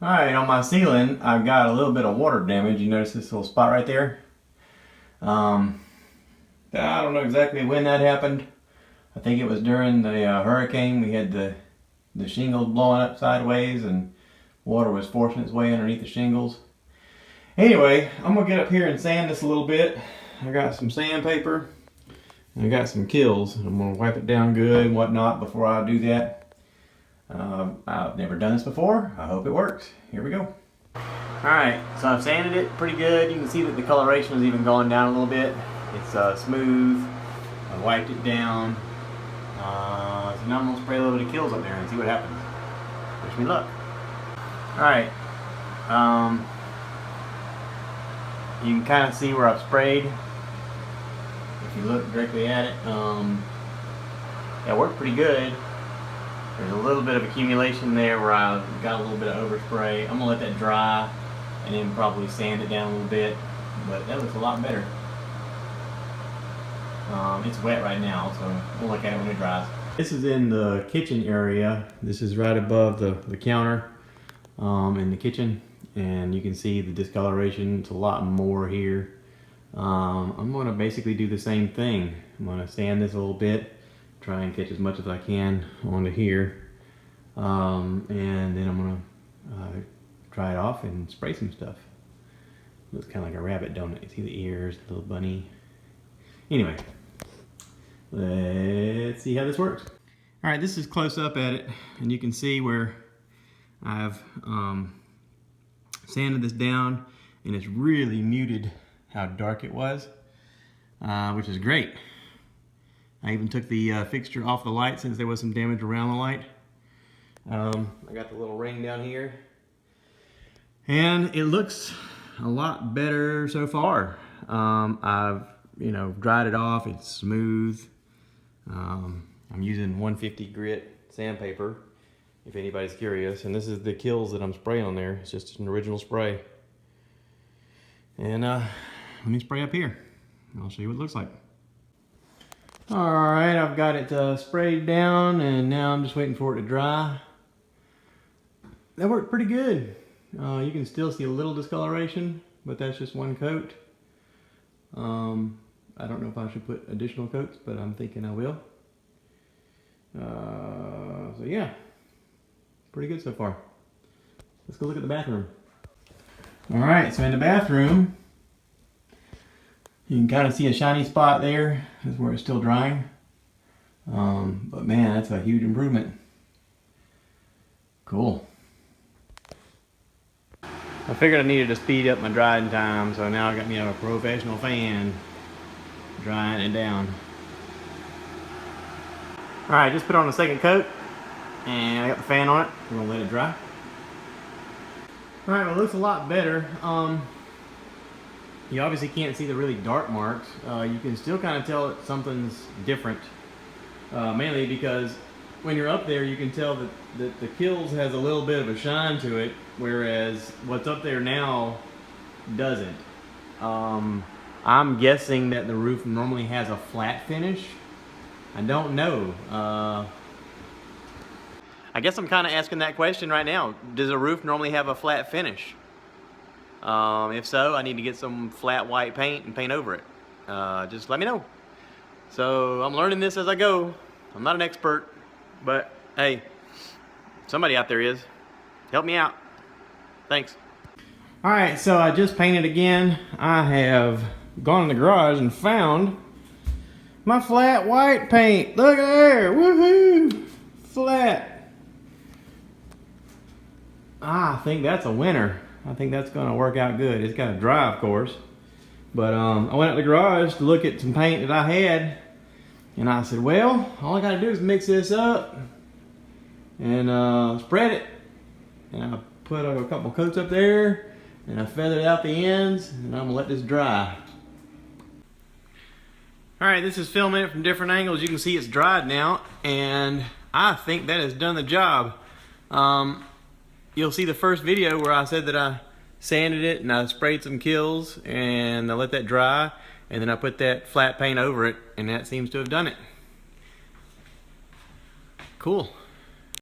Alright, on my ceiling, I've got a little bit of water damage. You notice this little spot right there? I don't know exactly when that happened. I think it was during the hurricane. We had the shingles blowing up sideways and water was forcing its way underneath the shingles. Anyway, I'm going to get up here and sand this a little bit. I got some sandpaper and I got some Killz. I'm going to wipe it down good and whatnot before I do that. I've never done this before. I hope it works. Here we go. Alright, so I've sanded it pretty good. You can see that the coloration is even going down a little bit. It's smooth. I wiped it down. So now I'm going to spray a little bit of Killz up there and see what happens. Wish me luck. Alright. You can kind of see where I've sprayed. If you look directly at it, it worked pretty good. There's a little bit of accumulation there where I got a little bit of overspray. I'm gonna let that dry and then probably sand it down a little bit, but that looks a lot better. It's wet right now, so we'll look at it when it dries. This is in the kitchen area. This is right above the counter in the kitchen, and you can see the discoloration. It's a lot more here. I'm gonna basically do the same thing. I'm gonna sand this a little bit, try and catch as much as I can onto here, and then I'm gonna dry it off and spray some stuff. Looks kind of like a rabbit, don't it? You see the ears, the little bunny. Anyway, let's see how this works. All right, this is close up at it, and you can see where I've sanded this down, and it's really muted how dark it was, which is great. I even took the fixture off the light since there was some damage around the light. I got the little ring down here. And it looks a lot better so far. I've dried it off, it's smooth. I'm using 150 grit sandpaper, if anybody's curious. And this is the Killz that I'm spraying on there. It's just an original spray. And let me spray up here. I'll show you what it looks like. Alright, I've got it sprayed down, and now I'm just waiting for it to dry. That worked pretty good. You can still see a little discoloration, but that's just one coat. I don't know if I should put additional coats, but I'm thinking I will. So yeah, pretty good so far. Let's go look at the bathroom. Alright, so in the bathroom, you can kind of see a shiny spot there. That's where it's still drying. But man, that's a huge improvement. Cool. I figured I needed to speed up my drying time, so now I got me a professional fan drying it down. Alright, just put on the second coat, and I got the fan on it. We're gonna let it dry. Alright, well, it looks a lot better. You obviously can't see the really dark marks. You can still kind of tell that something's different. Mainly because when you're up there, you can tell that the Killz has a little bit of a shine to it, whereas what's up there now doesn't. I'm guessing that the roof normally has a flat finish. I don't know. I guess I'm kind of asking that question right now. Does a roof normally have a flat finish? If so, I need to get some flat white paint and paint over it. Just let me know. So I'm learning this as I go. I'm not an expert, but hey, somebody out there is. Help me out. Thanks. All right, so I just painted again. I have gone in the garage and found my flat white paint. Look at there, woohoo! Flat. I think that's a winner. I think that's gonna work out good. It's gotta dry, of course. But I went out to the garage to look at some paint that I had, and I said, well, all I gotta do is mix this up and spread it. And I put a couple coats up there, and I feathered out the ends, and I'm gonna let this dry. All right, this is filming it from different angles. You can see it's dried now, and I think that has done the job. You'll see the first video where I said that I sanded it and I sprayed some Killz and I let that dry, and then I put that flat paint over it, and that seems to have done it. Cool.